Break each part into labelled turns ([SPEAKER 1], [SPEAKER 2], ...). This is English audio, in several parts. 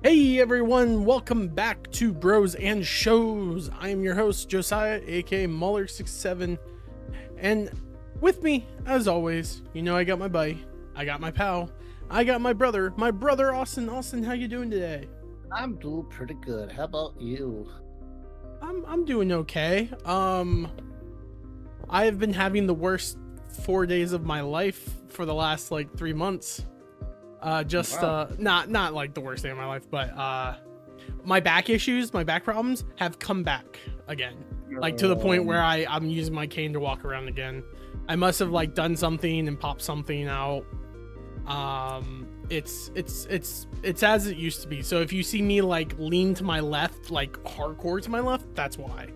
[SPEAKER 1] Hey everyone, welcome back to Bros and Shows. I am your host, Josiah, aka Muller67. And with me, as always, I got my buddy, I got my pal, I got my brother Austin. Austin, how you doing today?
[SPEAKER 2] I'm doing pretty good. How about you?
[SPEAKER 1] I'm doing okay. I have been having the worst 4 days of my life for the last like 3 months.
[SPEAKER 2] Wow.
[SPEAKER 1] Not like the worst day of my life, but my back problems have come back again, like to the point where I'm using my cane to walk around again. I must have like done something and popped something out. It's as it used to be. So if you see me like lean to my left, like hardcore to my left, that's why.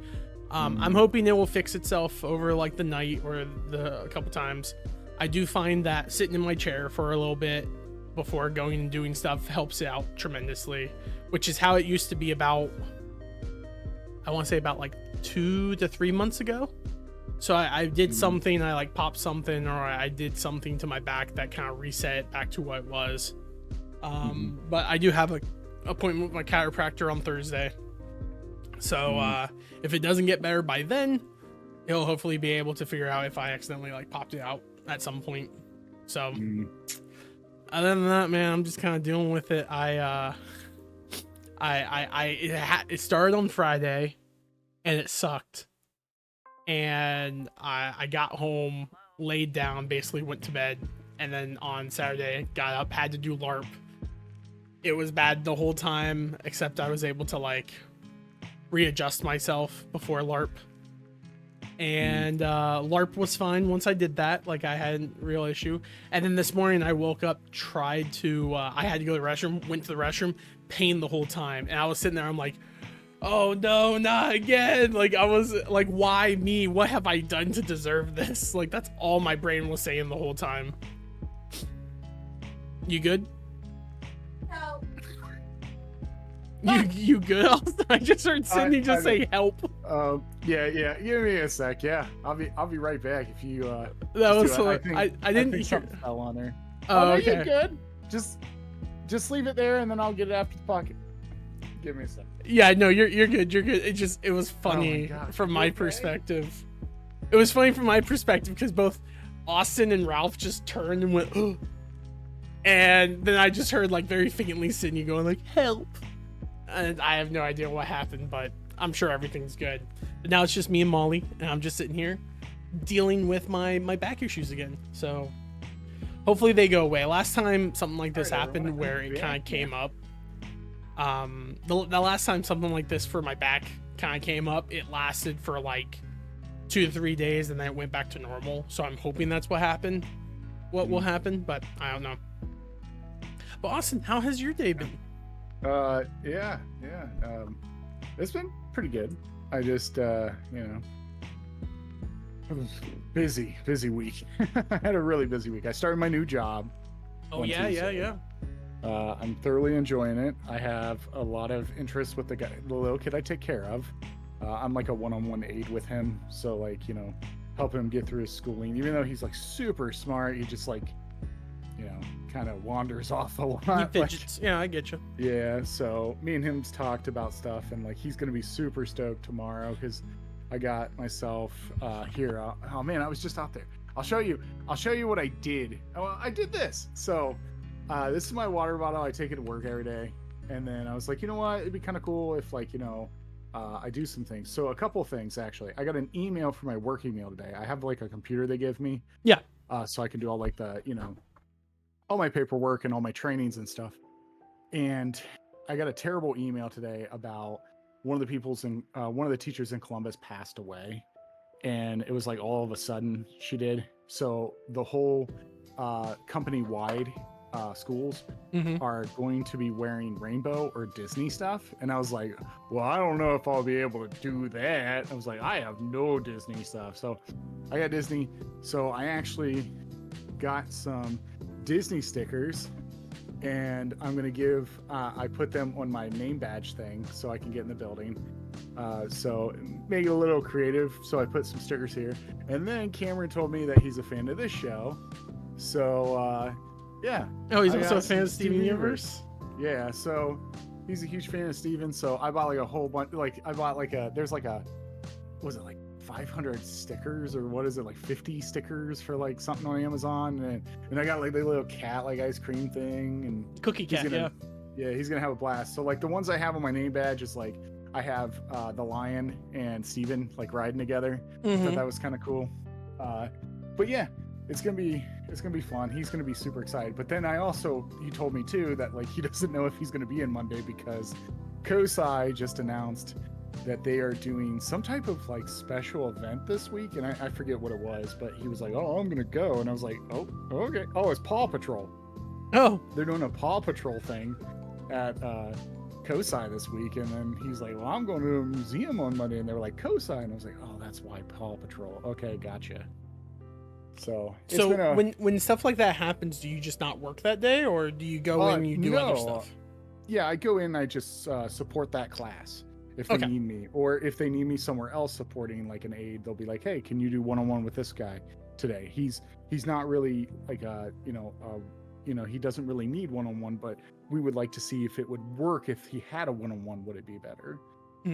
[SPEAKER 1] I'm hoping it will fix itself over like the night or a couple times. I do find that sitting in my chair for a little bit before going and doing stuff helps it out tremendously, which is how it used to be about, I want to say about like 2 to 3 months ago. So I did something, I like popped something, or I did something to my back that kind of reset it back to what it was. But I do have a appointment with my chiropractor on Thursday. So if it doesn't get better by then, he'll hopefully be able to figure out if I accidentally like popped it out at some point. So other than that, man, I'm just kind of dealing with it. It started on Friday and it sucked. And I got home, laid down, basically went to bed, and then on Saturday got up, had to do LARP. It was bad the whole time, except I was able to like readjust myself before LARP. And LARP was fine once I did that. Like I had a real issue. And then this morning I woke up, tried to I had to go to the restroom, went to the restroom, pain the whole time. And I was sitting there, I'm like, oh no, not again. Like I was like, why me? What have I done to deserve this? Like that's all my brain was saying the whole time. You good?
[SPEAKER 3] No.
[SPEAKER 1] You good? I just heard Sydney just say help.
[SPEAKER 4] Yeah. Give me a sec. Yeah, I'll be right back. If you
[SPEAKER 1] That was
[SPEAKER 4] just do it.
[SPEAKER 1] I didn't
[SPEAKER 2] think
[SPEAKER 1] hear.
[SPEAKER 2] something fell on her.
[SPEAKER 1] Oh,
[SPEAKER 4] no,
[SPEAKER 1] okay.
[SPEAKER 4] you're good. Just leave it there, and then I'll get it after the pocket. Give me a sec.
[SPEAKER 1] Yeah, no, you're good. You're good. It was funny
[SPEAKER 4] God.
[SPEAKER 1] from my
[SPEAKER 4] Okay.
[SPEAKER 1] perspective. It was funny from my perspective because both Austin and Ralph just turned and went, oh. And then I just heard like very faintly Sydney going like, help. And I have no idea what happened, but I'm sure everything's good. But now it's just me and Molly, and I'm just sitting here dealing with my back issues again. So hopefully they go away. Last time something like this happened where it kind of came up. The last time something like this for my back kind of came up, it lasted for like 2 to 3 days and then it went back to normal. So I'm hoping that's what happened. What will happen, but I don't know. But Austin, how has your day been?
[SPEAKER 4] Yeah. It's been pretty good. I just it was busy week. I had a really busy week. I started my new job.
[SPEAKER 1] Oh
[SPEAKER 4] on
[SPEAKER 1] yeah.
[SPEAKER 4] Tuesday. I'm thoroughly enjoying it. I have a lot of interest with the little kid I take care of. I'm like a one-on-one aide with him, so like help him get through his schooling. Even though he's like super smart, he just like kind of wanders off a lot.
[SPEAKER 1] He fidgets. Yeah, I get you.
[SPEAKER 4] Yeah, so me and him's talked about stuff, and like he's gonna be super stoked tomorrow because I got myself here. Oh man, I was just out there. I'll show you what I did. Oh, I did this. So this is my water bottle. I take it to work every day, and then I was like, you know what? It'd be kind of cool if like I do some things. So a couple things actually. I got an email for my work email today. I have like a computer they give me.
[SPEAKER 1] Yeah.
[SPEAKER 4] So I can do all like the all my paperwork and all my trainings and stuff. And I got a terrible email today about one of the teachers in Columbus passed away, and it was like all of a sudden she did. So the whole company-wide schools are going to be wearing rainbow or Disney stuff, and I was like, well, I don't know if I'll be able to do that. I was like, I have no Disney stuff, so I got Disney. So I actually got some Disney stickers, and I'm gonna give I put them on my name badge thing so I can get in the building, so make it a little creative. So I put some stickers here, and then Cameron told me that he's a fan of this show, so yeah.
[SPEAKER 1] Oh, he's
[SPEAKER 4] I
[SPEAKER 1] also a
[SPEAKER 4] got
[SPEAKER 1] fan of
[SPEAKER 4] some
[SPEAKER 1] Steven Universe.
[SPEAKER 4] Yeah, so He's a huge fan of Steven, so I bought like a whole bunch. Like I bought like there's like a, what was it, like 500 stickers, or what is it, like 50 stickers for like something on Amazon, and I got like the little cat like ice cream thing, and
[SPEAKER 1] Cookie cat,
[SPEAKER 4] yeah, he's gonna have a blast. So like the ones I have on my name badge is like I have the lion and Steven like riding together. I thought that was kind of cool. But yeah, it's gonna be fun. He's gonna be super excited. But then you told me too that like he doesn't know if he's gonna be in Monday because Kosai just announced that they are doing some type of like special event this week, and I forget what it was, but he was like, "Oh, I'm gonna go," and I was like, "Oh, okay. Oh, it's Paw Patrol.
[SPEAKER 1] Oh,
[SPEAKER 4] They're doing a Paw Patrol thing at Kosai this week," and then he's like, "Well, I'm going to a museum on Monday," and they were like, "Kosai," and I was like, "Oh, that's why Paw Patrol. Okay, gotcha." So
[SPEAKER 1] when stuff like that happens, do you just not work that day, or do you go in and you do other stuff?
[SPEAKER 4] Yeah, I go in and I just support that class if they need me, or if they need me somewhere else supporting like an aide, they'll be like, "Hey, can you do one-on-one with this guy today?" He's not really like he doesn't really need one-on-one, but we would like to see if it would work. If he had a one-on-one, would it be better?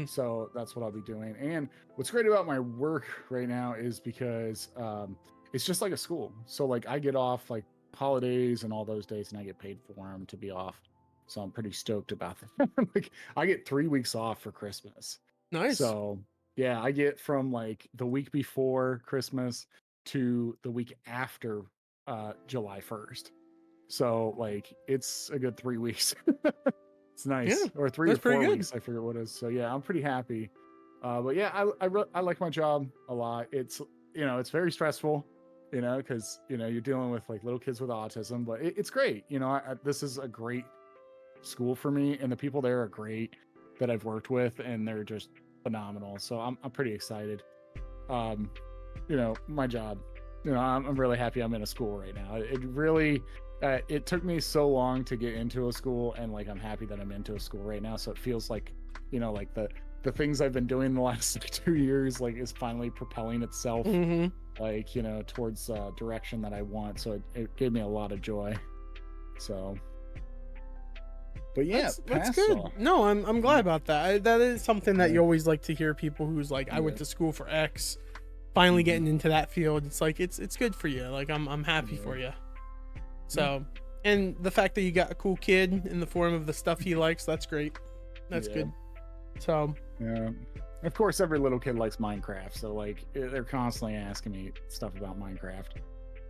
[SPEAKER 4] So that's what I'll be doing. And what's great about my work right now is because it's just like a school. So like I get off like holidays and all those days, and I get paid for them to be off. So I'm pretty stoked about that. Like I get 3 weeks off for Christmas.
[SPEAKER 1] Nice.
[SPEAKER 4] So yeah, I get from like the week before Christmas to the week after July 1st. So like it's a good 3 weeks. It's nice. Or 3 or 4 weeks. I forget what it is. So yeah, I'm pretty happy. But yeah, I like my job a lot. It's it's very stressful, because you're dealing with like little kids with autism, but it's great. This is a great school for me, and the people there are great that I've worked with, and they're just phenomenal. So I'm pretty excited. My job. I'm really happy I'm in a school right now. It really it took me so long to get into a school, and like I'm happy that I'm into a school right now. So it feels like like the things I've been doing the last like 2 years like is finally propelling itself like towards direction that I want. So it gave me a lot of joy. So but yeah,
[SPEAKER 1] that's good. No, I'm glad about that. That is something that you always like to hear, people who's like, I went to school for X, finally getting into that field. It's like it's good for you. Like I'm happy for you. So, and the fact that you got a cool kid in the form of the stuff he likes, that's great. That's good. So
[SPEAKER 4] yeah, of course every little kid likes Minecraft, so like they're constantly asking me stuff about Minecraft,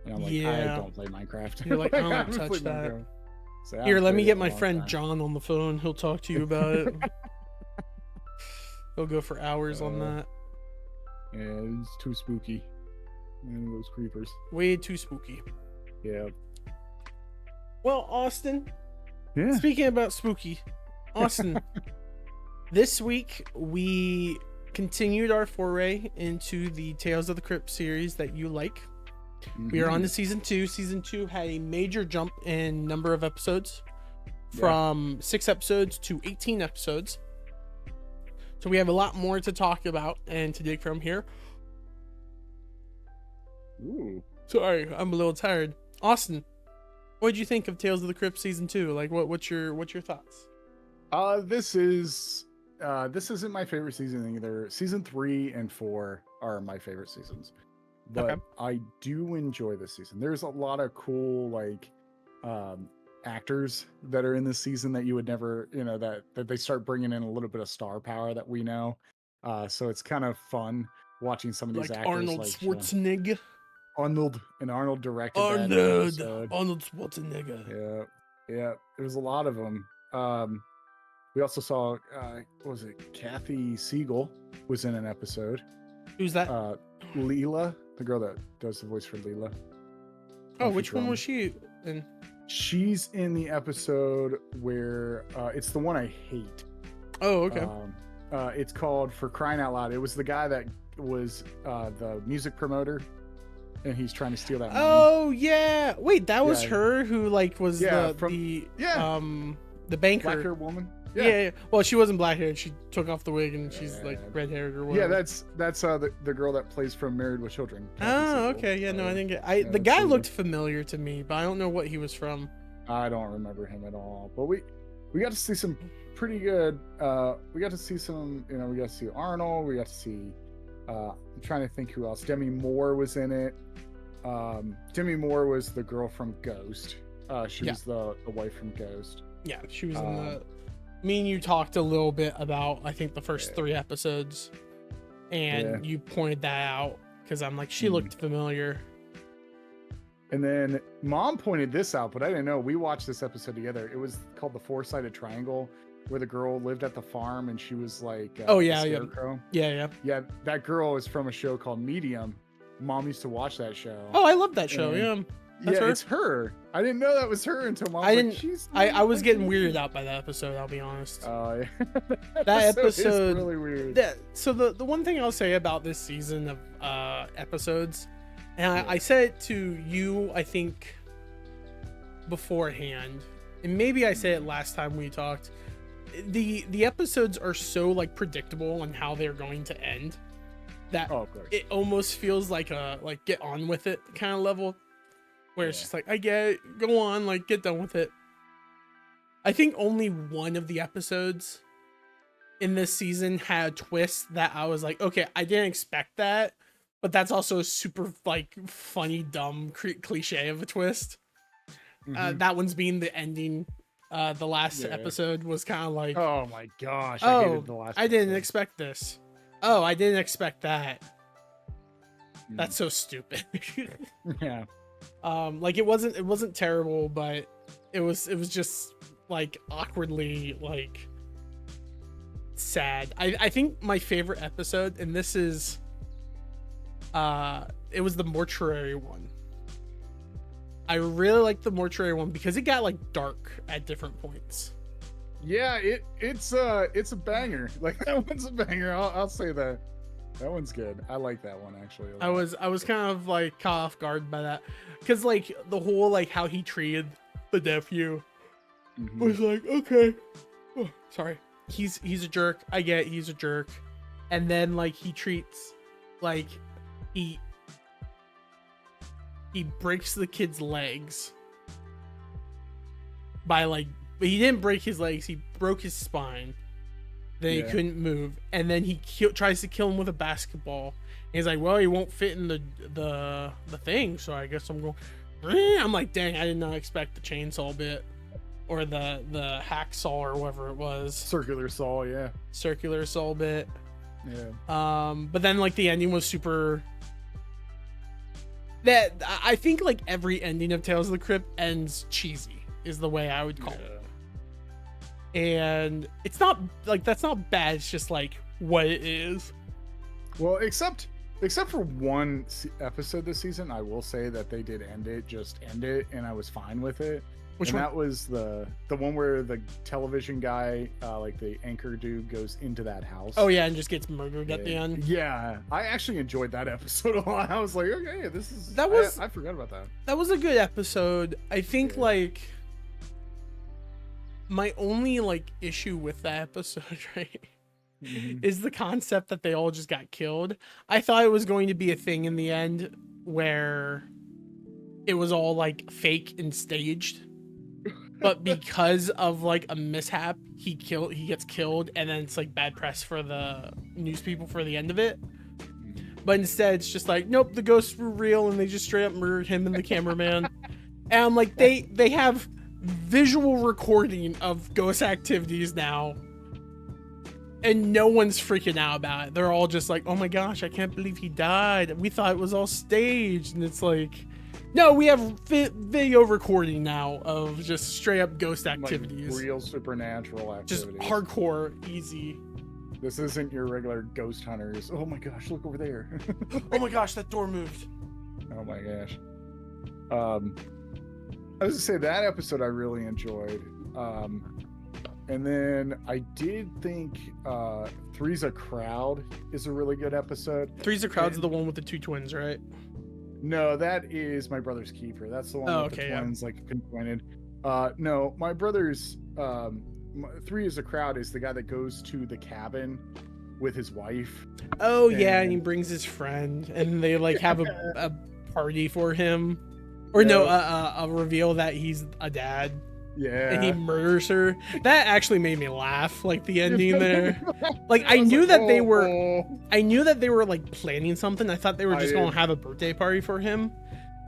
[SPEAKER 4] and I'm like, I don't play Minecraft.
[SPEAKER 1] You're like, I don't touch that. So here, let me get my friend John on the phone. He'll talk to you about it. He'll go for hours on that.
[SPEAKER 4] Yeah, it's too spooky. And those creepers.
[SPEAKER 1] Way too spooky.
[SPEAKER 4] Yeah.
[SPEAKER 1] Well, Austin.
[SPEAKER 4] Yeah.
[SPEAKER 1] Speaking about spooky, Austin. This week we continued our foray into the Tales of the Crypt series that you like. We are on to season 2. Season 2 had a major jump in number of episodes from 6 episodes to 18 episodes. So we have a lot more to talk about and to dig from here.
[SPEAKER 4] Ooh.
[SPEAKER 1] Sorry, I'm a little tired. Austin, what did you think of Tales of the Crypt season 2? Like what's your thoughts?
[SPEAKER 4] This isn't my favorite season either. Season 3 and 4 are my favorite seasons. But I do enjoy this season. There's a lot of cool like actors that are in this season that you would never, that they start bringing in a little bit of star power that we know. So it's kind of fun watching some of these actors
[SPEAKER 1] Arnold Schwarzenegger.
[SPEAKER 4] Arnold directed that episode.
[SPEAKER 1] Arnold Schwarzenegger.
[SPEAKER 4] Yeah. There's a lot of them. We also saw what was it? Kathy Siegel was in an episode.
[SPEAKER 1] Who's that?
[SPEAKER 4] Leela, the girl that does the voice for Leela.
[SPEAKER 1] Oh, which one was she in?
[SPEAKER 4] She's in the episode where it's the one I hate.
[SPEAKER 1] Oh, okay.
[SPEAKER 4] It's called For Crying Out Loud. It was the guy that was the music promoter, and he's trying to steal that money.
[SPEAKER 1] Oh yeah. Wait, that was her who like was the banker.
[SPEAKER 4] Black-haired woman.
[SPEAKER 1] Yeah. Well, she wasn't black haired. She took off the wig and she's like red haired or whatever.
[SPEAKER 4] Yeah, that's the girl that plays from Married with Children.
[SPEAKER 1] Oh, okay. Yeah, no, I think the guy looked familiar to me, but I don't know what he was from.
[SPEAKER 4] I don't remember him at all. But we got to see some pretty good. We got to see some. We got to see Arnold. We got to see. I'm trying to think who else. Demi Moore was in it. Demi Moore was the girl from Ghost. She was the wife from Ghost.
[SPEAKER 1] Yeah, she was in the. Me and you talked a little bit about, I think, the first 3 episodes, and you pointed that out because I'm like, she looked familiar.
[SPEAKER 4] And then Mom pointed this out, but I didn't know. We watched this episode together. It was called The Four-Sided Triangle, where the girl lived at the farm and she was like, Scarecrow.
[SPEAKER 1] Yeah.
[SPEAKER 4] That girl is from a show called Medium. Mom used to watch that show.
[SPEAKER 1] Oh, I love that show. That's her.
[SPEAKER 4] It's her. I didn't know that was her until Mom.
[SPEAKER 1] I was getting weirded out by that episode. I'll be honest.
[SPEAKER 4] Yeah.
[SPEAKER 1] That episode
[SPEAKER 4] is really weird.
[SPEAKER 1] So the one thing I'll say about this season of episodes, and I said it to you, I think, beforehand, and maybe I said it last time we talked. The episodes are so like predictable on how they're going to end that it almost feels like a get on with it kind of level. Where it's just like, I get it, go on, like, get done with it. I think only one of the episodes in this season had a twist that I was like, okay, I didn't expect that, but that's also a super, like, funny, dumb cliche of a twist. That one's being the ending. The last episode was kind of like,
[SPEAKER 4] oh my gosh, I hated the last
[SPEAKER 1] I didn't expect this. Oh, I didn't expect that. That's so stupid.
[SPEAKER 4] Yeah.
[SPEAKER 1] Like it wasn't terrible, but it was just like awkwardly like sad. I think my favorite episode, and this is it was the mortuary one. I really liked the mortuary one because it got like dark at different points.
[SPEAKER 4] Yeah, it's a banger. Like that one's a banger. I'll say that. That one's good. I like that one actually.
[SPEAKER 1] I was kind of like caught off guard by that, because like the whole like how he treated the nephew was like, okay, oh, sorry, he's a jerk. I get he's a jerk, and then like he treats like he breaks the kid's legs by like, but he didn't break his legs. He broke his spine. Then he couldn't move, and then he tries to kill him with a basketball. And he's like, well, he won't fit in the thing, so I guess I'm going. I'm like, dang, I did not expect the chainsaw bit, or the hacksaw or whatever it was.
[SPEAKER 4] Circular saw
[SPEAKER 1] bit.
[SPEAKER 4] Yeah.
[SPEAKER 1] But then like the ending was super. That I think like every ending of Tales of the Crypt ends cheesy, is the way I would call it. And it's not like, that's not bad, it's just like what it is.
[SPEAKER 4] Well, except for one episode this season, I will say that they did end it, and I was fine with it.
[SPEAKER 1] Which one?
[SPEAKER 4] That was the one where the television guy, like the anchor dude, goes into that house.
[SPEAKER 1] Oh yeah, and just gets murdered at the end.
[SPEAKER 4] Yeah, I actually enjoyed that episode a lot. I was like, okay, I forgot about that.
[SPEAKER 1] That was a good episode. I think like my only like issue with that episode, right, is the concept that they all just got killed. I thought it was going to be a thing in the end where it was all like fake and staged, but because of like a mishap, he gets killed, and then it's like bad press for the news people for the end of it. But instead, it's just like, nope, the ghosts were real, and they just straight up murdered him and the cameraman. And I'm like, they have visual recording of ghost activities now, and no one's freaking out about it. They're all just like, oh my gosh, I can't believe he died. We thought it was all staged. And it's like, no, we have video recording now of just straight up ghost activities.
[SPEAKER 4] Like real supernatural activities.
[SPEAKER 1] Just hardcore, easy.
[SPEAKER 4] This isn't your regular ghost hunters. Oh my gosh, look over there.
[SPEAKER 1] Oh my gosh, that door moved.
[SPEAKER 4] Oh my gosh. I was gonna say that episode I really enjoyed. And then I did think Three's a Crowd is a really good episode.
[SPEAKER 1] Three's a Crowd's the one with the 2 twins, right?
[SPEAKER 4] No, that is My Brother's Keeper. That's the one with the twins, like pinpointed. No, my brother's Three is a Crowd is the guy that goes to the cabin with his wife.
[SPEAKER 1] Oh yeah, and he brings his friend, and they like have a party for him. Or no, a reveal that he's a dad. and he
[SPEAKER 4] Yeah.
[SPEAKER 1] murders her. That actually made me laugh, like the ending there. Like I knew that they were like planning something. I thought they were just gonna have a birthday party for him.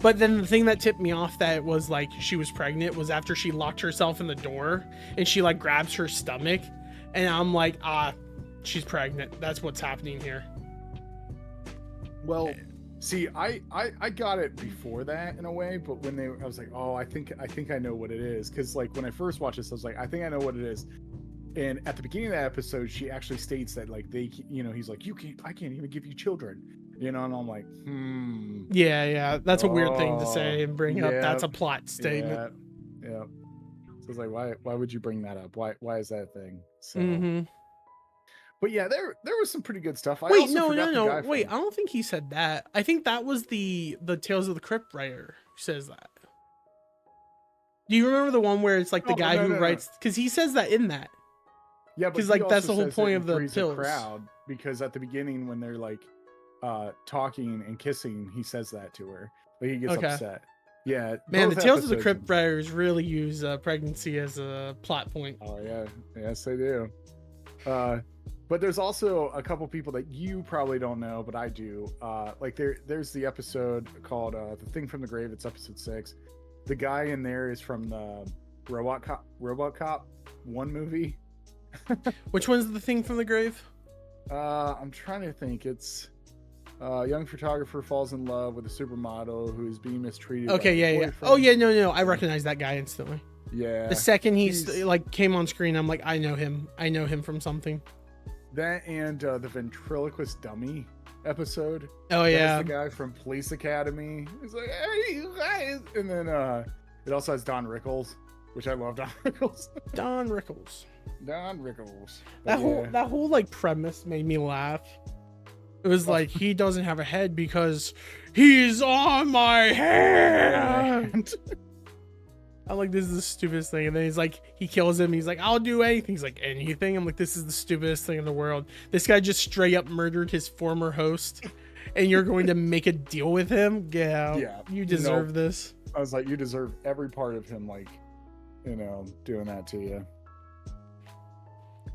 [SPEAKER 1] But then the thing that tipped me off that it was like she was pregnant was after she locked herself in the door and she like grabs her stomach, and I'm like, she's pregnant. That's what's happening here.
[SPEAKER 4] Well, see, I got it before that in a way, but when I was like, oh, I think I know what it is, because like when I first watched this, I was like, I think I know what it is. And at the beginning of that episode, she actually states that like he's like, I can't even give you children, and I'm like,
[SPEAKER 1] Yeah, that's a weird thing to say and bring up.
[SPEAKER 4] yeah,
[SPEAKER 1] That's a plot statement.
[SPEAKER 4] Yeah. So it's like, why would you bring that up? Why is that a thing? So. But yeah, there was some pretty good stuff.
[SPEAKER 1] Wait, no. Wait, I don't think he said that. I think that was the Tales of the Crypt writer who says that. Do you remember the one where it's like the guy who writes? Because he says that in that.
[SPEAKER 4] Yeah,
[SPEAKER 1] because like that's the whole point of the pills.
[SPEAKER 4] Crowd, because at the beginning when they're like talking and kissing, he says that to her. Like he gets upset. Yeah,
[SPEAKER 1] man, the Tales of the Crypt writers really use pregnancy as a plot point.
[SPEAKER 4] Oh yeah, yes they do. But there's also a couple people that you probably don't know, but I do. Like there's the episode called "The Thing from the Grave." It's episode 6. The guy in there is from the RoboCop 1 movie.
[SPEAKER 1] Which one's The Thing from the Grave?
[SPEAKER 4] I'm trying to think. It's a young photographer falls in love with a supermodel who is being mistreated.
[SPEAKER 1] Okay, yeah. Oh yeah, no. I recognize that guy instantly.
[SPEAKER 4] Yeah.
[SPEAKER 1] The second he's like came on screen, I'm like, I know him. I know him from something.
[SPEAKER 4] That and the ventriloquist dummy episode.
[SPEAKER 1] Oh yeah.
[SPEAKER 4] That's the guy from Police Academy. He's like, hey, you guys. And then it also has Don Rickles, which I love Don Rickles.
[SPEAKER 1] Don Rickles.
[SPEAKER 4] That
[SPEAKER 1] whole like premise made me laugh. It was like he doesn't have a head because he's on my hand. I'm like, this is the stupidest thing. And then he's like, he kills him. He's like, I'll do anything. He's like, anything? I'm like, this is the stupidest thing in the world. This guy just straight up murdered his former host, and you're going to make a deal with him? Yeah. You deserve this.
[SPEAKER 4] I was like, you deserve every part of him, like, doing that to you.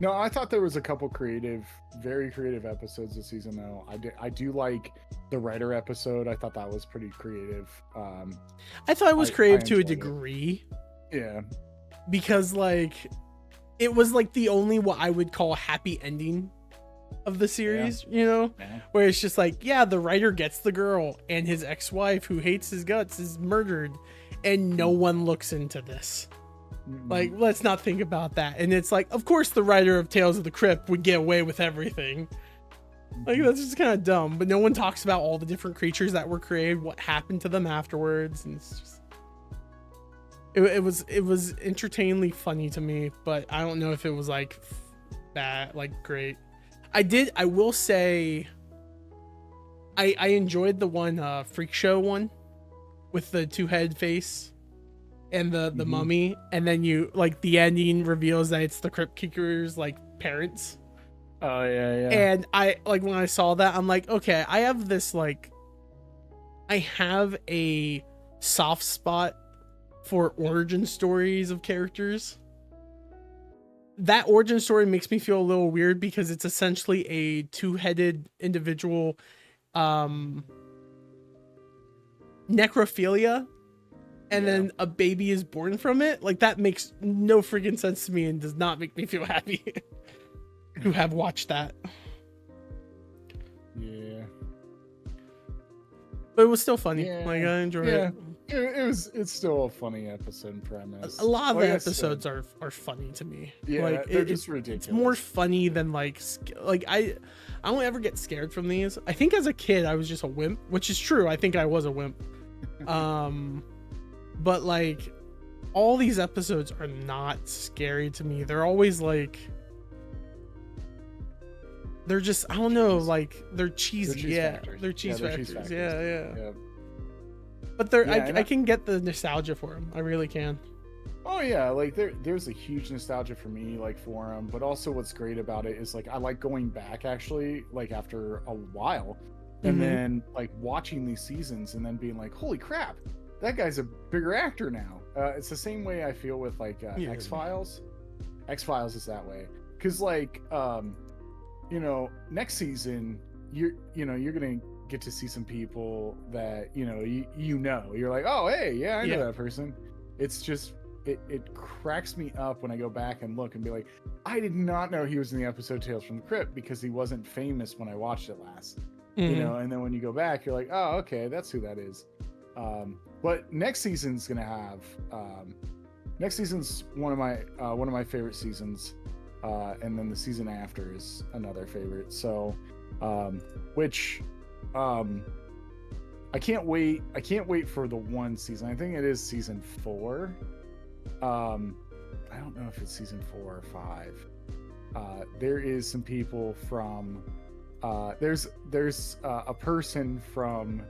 [SPEAKER 4] No, I thought there was a couple very creative episodes this season, though. I do like the writer episode. I thought that was pretty creative.
[SPEAKER 1] I thought it was creative to a degree.
[SPEAKER 4] Yeah.
[SPEAKER 1] Because, like, it was, like, the only what I would call happy ending of the series,
[SPEAKER 4] Yeah.
[SPEAKER 1] Where it's just like, yeah, the writer gets the girl, and his ex-wife, who hates his guts, is murdered, and no one looks into this. Like, let's not think about that. And it's like, of course the writer of Tales of the Crypt would get away with everything. Like, that's just kind of dumb. But no one talks about all the different creatures that were created, what happened to them afterwards. And it's just, it was entertainingly funny to me, but I don't know if it was like bad, like great. I will say I enjoyed the one Freak Show one with the 2-head face and the mummy, and then you like the ending reveals that it's the Crypt Keeper's like parents.
[SPEAKER 4] Oh yeah.
[SPEAKER 1] And I like when I saw that, I'm like, okay, I have a soft spot for origin stories of characters. That origin story makes me feel a little weird because it's essentially a 2-headed individual necrophilia, and then a baby is born from it. Like, that makes no freaking sense to me and does not make me feel happy to have watched that.
[SPEAKER 4] Yeah.
[SPEAKER 1] But it was still funny.
[SPEAKER 4] Yeah.
[SPEAKER 1] Like, I enjoyed it.
[SPEAKER 4] It's still a funny episode premise.
[SPEAKER 1] A lot of the episodes are funny to me.
[SPEAKER 4] Yeah,
[SPEAKER 1] like,
[SPEAKER 4] they're just ridiculous.
[SPEAKER 1] It's more funny than like I don't ever get scared from these. I think as a kid I was just a wimp, which is true. I think I was a wimp. But like all these episodes are not scary to me. They're always like, they're just, I don't know, like they're cheesy. They're cheese factors. Yeah. But I can get the nostalgia for them. I really can.
[SPEAKER 4] Oh yeah, like there's a huge nostalgia for me, like for them. But also, what's great about it is like I like going back actually, like after a while, and then like watching these seasons and then being like, holy crap, that guy's a bigger actor now. It's the same way I feel with like
[SPEAKER 1] Yeah.
[SPEAKER 4] X-Files. X-Files is that way because like next season you're gonna get to see some people that you're like, oh hey, yeah, I know
[SPEAKER 1] Yeah.
[SPEAKER 4] that person. It's just it cracks me up when I go back and look and be like, I did not know he was in the episode Tales from the Crypt because he wasn't famous when I watched it last.
[SPEAKER 1] Mhm.
[SPEAKER 4] And then when you go back, you're like, oh, okay, that's who that is. But next season's gonna have next season's one of my favorite seasons, and then the season after is another favorite. So, which I can't wait for the one season. I think it is season 4. I don't know if it's season 4 or 5. There is some people from there's a person from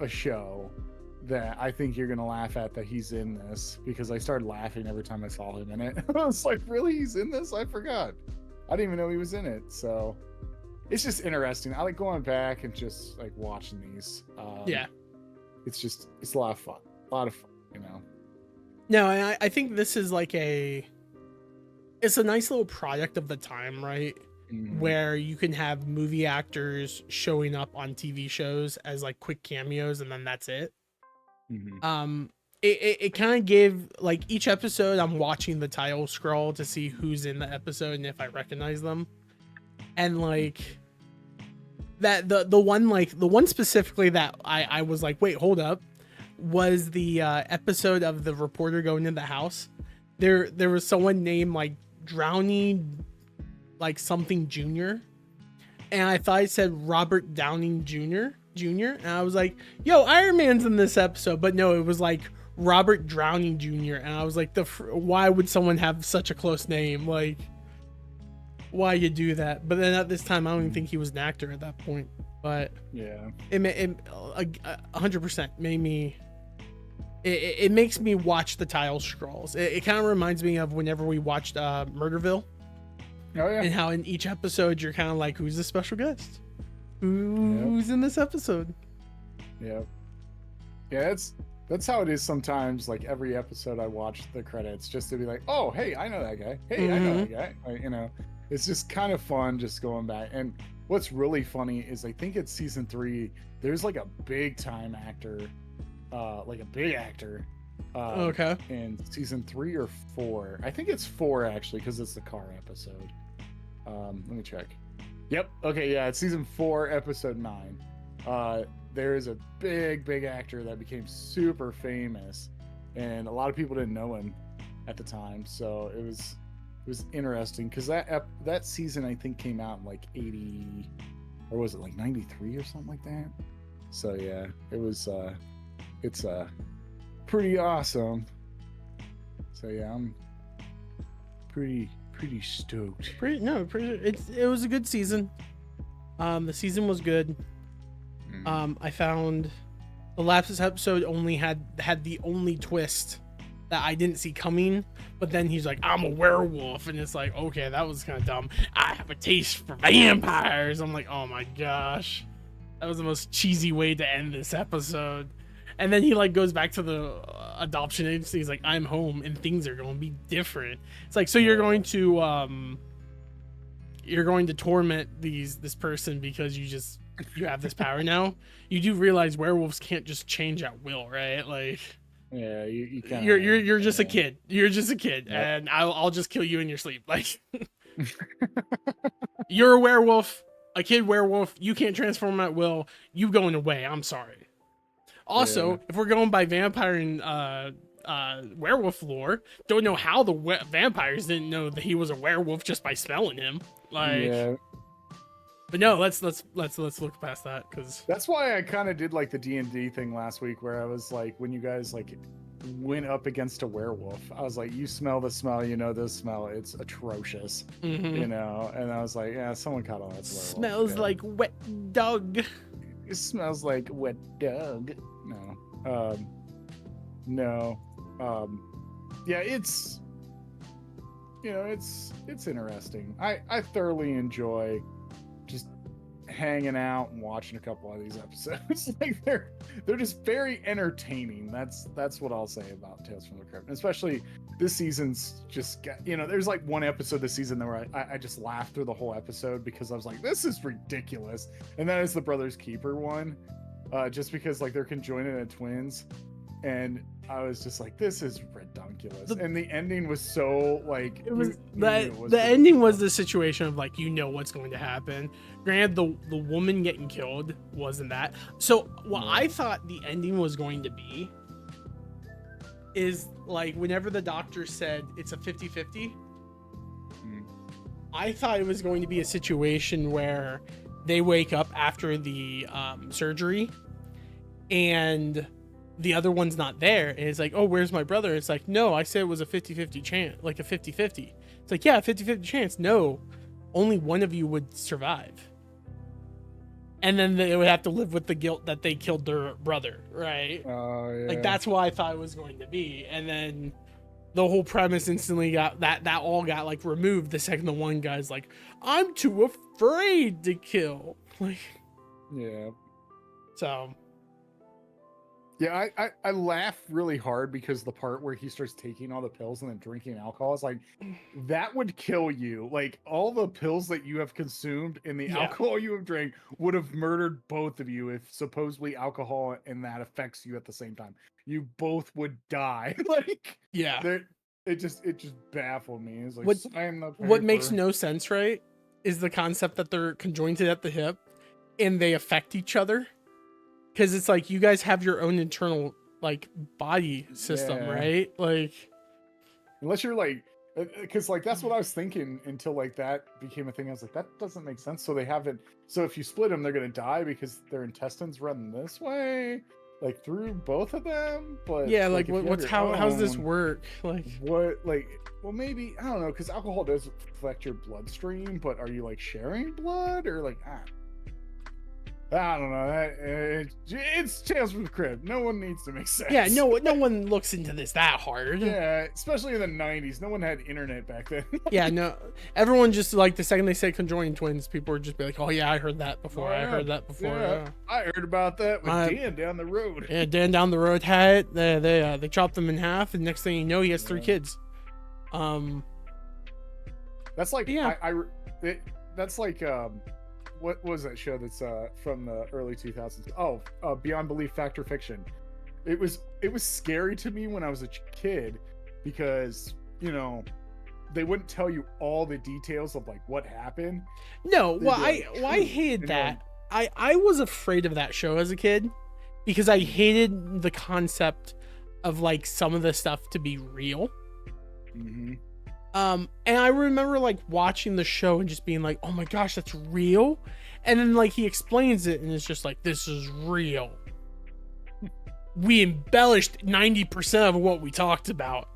[SPEAKER 4] a show that I think you're gonna laugh at that he's in this, because I started laughing every time I saw him in it. I was like, really, he's in this? I forgot. I didn't even know he was in it. So it's just interesting. I like going back and just like watching these.
[SPEAKER 1] Yeah.
[SPEAKER 4] It's a lot of fun.
[SPEAKER 1] No, and I think this is like it's a nice little product of the time, right?
[SPEAKER 4] Mhm.
[SPEAKER 1] Where you can have movie actors showing up on TV shows as like quick cameos, and then that's it.
[SPEAKER 4] Mhm.
[SPEAKER 1] It kind of gave, like, each episode I'm watching the title scroll to see who's in the episode and if I recognize them. And like that the one specifically that I was like, wait, hold up, was the episode of the reporter going in the house. There was someone named like Drowning like something Jr. And I thought it said Robert Downing Jr. And I was like, yo, Iron Man's in this episode. But no, it was like Robert Drowning Jr. And I was like, why would someone have such a close name? Like, why you do that? But then at this time, I don't even think he was an actor at that point. But
[SPEAKER 4] Yeah.
[SPEAKER 1] it 100% made me. It makes me watch the title scrolls. It kind of reminds me of whenever we watched Murderville.
[SPEAKER 4] Oh yeah.
[SPEAKER 1] And how in each episode you're kind of like, who's the special guest? Who's in this episode?
[SPEAKER 4] Yeah. Yeah, that's how it is sometimes. Like every episode I watch the credits just to be like, oh hey, I know that guy. Hey, I know that guy. Like, it's just kind of fun just going back. And what's really funny is I think it's season 3, there's like a big time actor, like a big actor.
[SPEAKER 1] Okay.
[SPEAKER 4] In season 3 or 4. I think it's 4 actually, because it's the car episode. Let me check. Yep. Okay. Yeah. It's season 4, episode 9. There is a big actor that became super famous, and a lot of people didn't know him at the time. So it was interesting because that season I think came out in like 80, or was it like 93 or something like that? So yeah, it was. It's pretty awesome. So yeah, I'm pretty stoked.
[SPEAKER 1] It was a good season. The season was good. I found the last episode only had the only twist that I didn't see coming, but then he's like, I'm a werewolf, and it's like, okay, that was kind of dumb. I have a taste for vampires. I'm like, oh my gosh, that was the most cheesy way to end this episode. And then he like goes back to the adoption agency. He's like, I'm home and things are going to be different. It's like, so you're going to torment this person because you have this power now. You do realize werewolves can't just change at will, right? Like,
[SPEAKER 4] yeah, you can't.
[SPEAKER 1] You're just a kid. You're just a kid,
[SPEAKER 4] Yep.
[SPEAKER 1] and I'll just kill you in your sleep. Like, you're a werewolf, a kid werewolf. You can't transform at will. You going away. I'm sorry. Also, if we're going by vampire and werewolf lore, don't know how the vampires didn't know that he was a werewolf just by smelling him. Like,
[SPEAKER 4] yeah.
[SPEAKER 1] But no, let's look past that, because
[SPEAKER 4] That's why I kind of did like the D&D thing last week, where I was like, when you guys like went up against a werewolf, I was like, you smell the smell, you know the smell, it's atrocious,
[SPEAKER 1] Mhm.
[SPEAKER 4] and I was like, yeah, someone caught on.
[SPEAKER 1] Smells like wet dog.
[SPEAKER 4] It smells like wet dog. No. Yeah, it's it's interesting. I thoroughly enjoy just hanging out and watching a couple of these episodes. Like they're just very entertaining. That's what I'll say about Tales from the Crypt. And especially this season's just got, there's like one episode this season where I just laughed through the whole episode because I was like, this is ridiculous. And that is the Brothers Keeper one. Just because like they're conjoined and twins. And I was just like, this is ridiculous. And the ending was so like
[SPEAKER 1] it was the ending was the situation of like, what's going to happen. Granted, the woman getting killed wasn't that. So what I thought the ending was going to be is like whenever the doctor said it's a 50-50, I thought it was going to be a situation where they wake up after the surgery and the other one's not there, and it's like, oh, where's my brother? It's like, no, I said it was a 50-50 chance, like a 50-50. It's like, yeah, 50-50 chance. No, only one of you would survive, and then they would have to live with the guilt that they killed their brother, right?
[SPEAKER 4] Oh, yeah.
[SPEAKER 1] Like that's what I thought it was going to be, and then the whole premise instantly got that all got like removed the second the one guy's like, I'm too afraid to kill. Like,
[SPEAKER 4] yeah.
[SPEAKER 1] So.
[SPEAKER 4] Yeah, I laugh really hard because the part where he starts taking all the pills and then drinking alcohol is like, that would kill you. Like all the pills that you have consumed and the alcohol you have drank would have murdered both of you if supposedly alcohol and that affects you at the same time. You both would die. Like,
[SPEAKER 1] yeah,
[SPEAKER 4] it just baffled me. It's like,
[SPEAKER 1] what makes no sense, right, is the concept that they're conjoined at the hip and they affect each other. Because it's like you guys have your own internal like body system, right? Like,
[SPEAKER 4] unless you're like, because like that's what I was thinking until like that became a thing. I was like, that doesn't make sense. So they haven't. So if you split them, they're gonna die because their intestines run this way, like through both of them. But
[SPEAKER 1] yeah, like how's this work? Like
[SPEAKER 4] what? Like, well, maybe I don't know, because alcohol does affect your bloodstream, but are you like sharing blood or like I don't know. It's Tales from the Crypt. No one needs to make sense.
[SPEAKER 1] Yeah, no one looks into this that hard.
[SPEAKER 4] Yeah, especially in the 90s. No one had internet back then.
[SPEAKER 1] Yeah, no. Everyone just like the second they said conjoined twins, people would just be like, "Oh yeah, I heard that before. I heard that before." Yeah.
[SPEAKER 4] I heard about that with Dan down the road.
[SPEAKER 1] Yeah, Dan down the road had it. They chopped them in half, and next thing you know, he has 3 kids.
[SPEAKER 4] That's like that's like what was that show that's from the early 2000s? Beyond Belief, Fact or Fiction. It was scary to me when I was a kid because they wouldn't tell you all the details of like what happened.
[SPEAKER 1] No, well, I hated that. I was afraid of that show as a kid because I hated the concept of like some of the stuff to be real.
[SPEAKER 4] Mm-hmm.
[SPEAKER 1] And I remember like watching the show and just being like, oh my gosh, that's real. And then like he explains it and it's just like, this is real. We embellished 90% of what we talked about,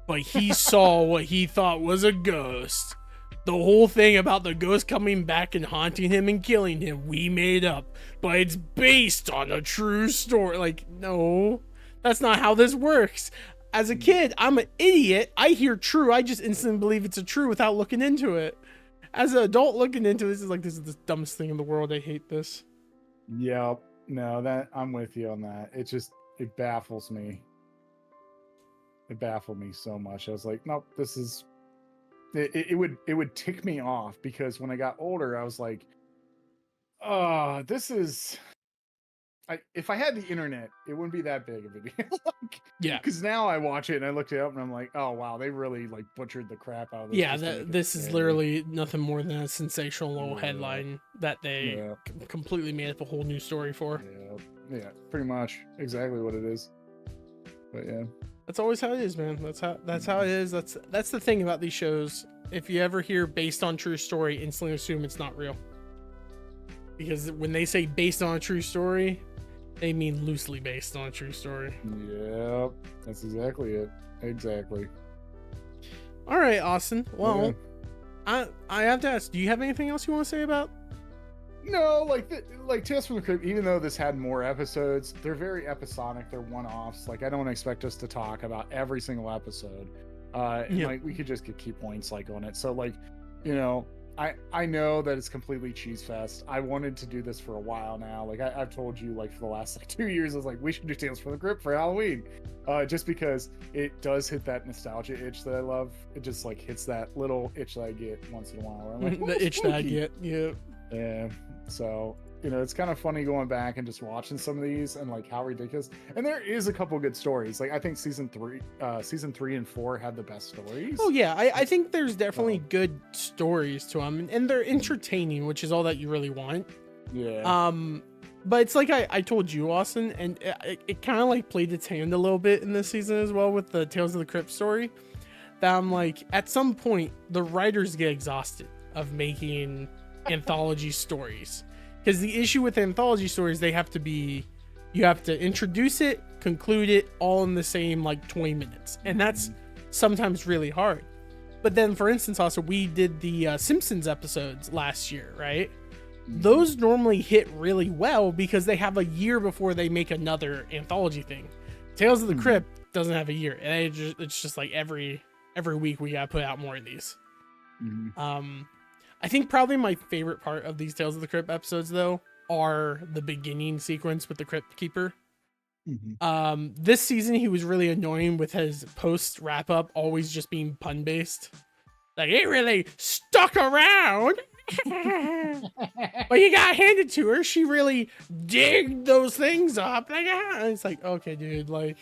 [SPEAKER 1] but he saw what he thought was a ghost. The whole thing about the ghost coming back and haunting him and killing him, we made up, but it's based on a true story. Like, no, that's not how this works. As a kid, I'm an idiot. I hear true. I just instantly believe it's a true without looking into it. As an adult looking into this is like, this is the dumbest thing in the world. I hate this.
[SPEAKER 4] Yep. No, that I'm with you on that. It baffles me. It baffled me so much. I was like, nope, this is it would tick me off because when I got older, I was like, oh, this is if I had the internet, it wouldn't be that big of a deal.
[SPEAKER 1] Yeah.
[SPEAKER 4] Because now I watch it and I looked it up and I'm like, oh wow, they really like butchered the crap out of this.
[SPEAKER 1] Yeah, this is literally nothing more than a sensational little headline that they completely made up a whole new story for.
[SPEAKER 4] Yeah, pretty much exactly what it is. But yeah,
[SPEAKER 1] that's always how it is, man. That's how it is. That's the thing about these shows. If you ever hear based on true story, instantly assume it's not real. Because when they say based on a true story, they mean loosely based on a true story.
[SPEAKER 4] Yep, that's exactly it. Exactly.
[SPEAKER 1] All right, Austin. Well, I have to ask, do you have anything else you want to say about?
[SPEAKER 4] No, like Tales from the Crypt, even though this had more episodes, they're very episodic. They're one-offs. Like, I don't expect us to talk about every single episode. Like, we could just get key points like on it. So, like, I know that it's completely cheese fest. I wanted to do this for a while now. Like I've told you, like for the last like 2 years, I was like, we should do Tales from the Crypt for Halloween, just because it does hit that nostalgia itch that I love. It just like hits that little itch that I get once in a while. Where I'm like,
[SPEAKER 1] The itch that I
[SPEAKER 4] spooky.
[SPEAKER 1] get. Yeah.
[SPEAKER 4] Yeah. So, it's kind of funny going back and just watching some of these and like how ridiculous. And there is a couple good stories. Like I think season 3 and 4 have the best stories.
[SPEAKER 1] Oh yeah, I think there's definitely good stories to them, and they're entertaining, which is all that you really want.
[SPEAKER 4] Yeah.
[SPEAKER 1] But it's like I told you, Austin, and it kind of like played its hand a little bit in this season as well with the Tales of the Crypt story. That I'm like, at some point, the writers get exhausted of making anthology stories, because the issue with anthology stories, you have to introduce it, conclude it all in the same like 20 minutes, and that's sometimes really hard. But then, for instance, also we did the Simpsons episodes last year, right? Those normally hit really well because they have a year before they make another anthology thing. Tales of the Crypt doesn't have a year, and it's just like every week we gotta put out more of these. I think probably my favorite part of these Tales of the Crypt episodes, though, are the beginning sequence with the Crypt Keeper. This season he was really annoying with his post wrap up always just being pun based. Like, he really stuck around. But you got handed to her. She really digged those things up. Like, it's like, okay, dude, like,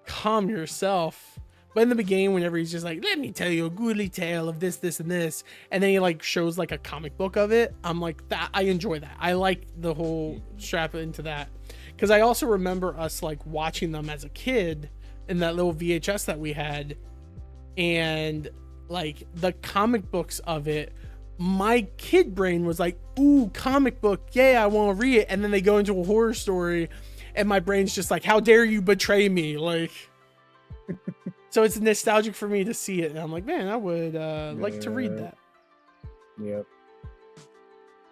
[SPEAKER 1] calm yourself. But in the beginning, whenever he's just like, let me tell you a goodly tale of this, this, and this, and then he like shows like a comic book of it, I'm like, that I enjoy that. I like the whole strap into that, because I also remember us like watching them as a kid in that little VHS that we had, and like the comic books of it, my kid brain was like, ooh, comic book, yeah, I want to read it. And then they go into a horror story, and my brain's just like, how dare you betray me, like. So it's nostalgic for me to see it, and I'm like, man, I would like to read that.
[SPEAKER 4] Yep.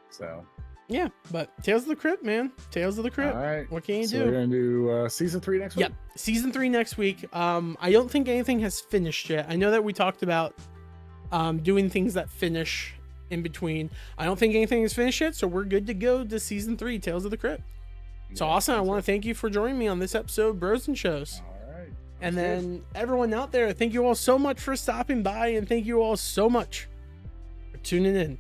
[SPEAKER 4] So.
[SPEAKER 1] Yeah, but Tales of the Crypt, man. Tales of the Crypt.
[SPEAKER 4] All right.
[SPEAKER 1] What can you
[SPEAKER 4] so
[SPEAKER 1] do?
[SPEAKER 4] we're gonna do season 3 next week.
[SPEAKER 1] Yep, season 3 next week. I don't think anything has finished yet. I know that we talked about doing things that finish in between. I don't think anything is finished yet, so we're good to go to season 3, Tales of the Crypt. So Austin, I want to thank you for joining me on this episode of Bros and Shows. And then everyone out there, thank you all so much for stopping by, and thank you all so much for tuning in.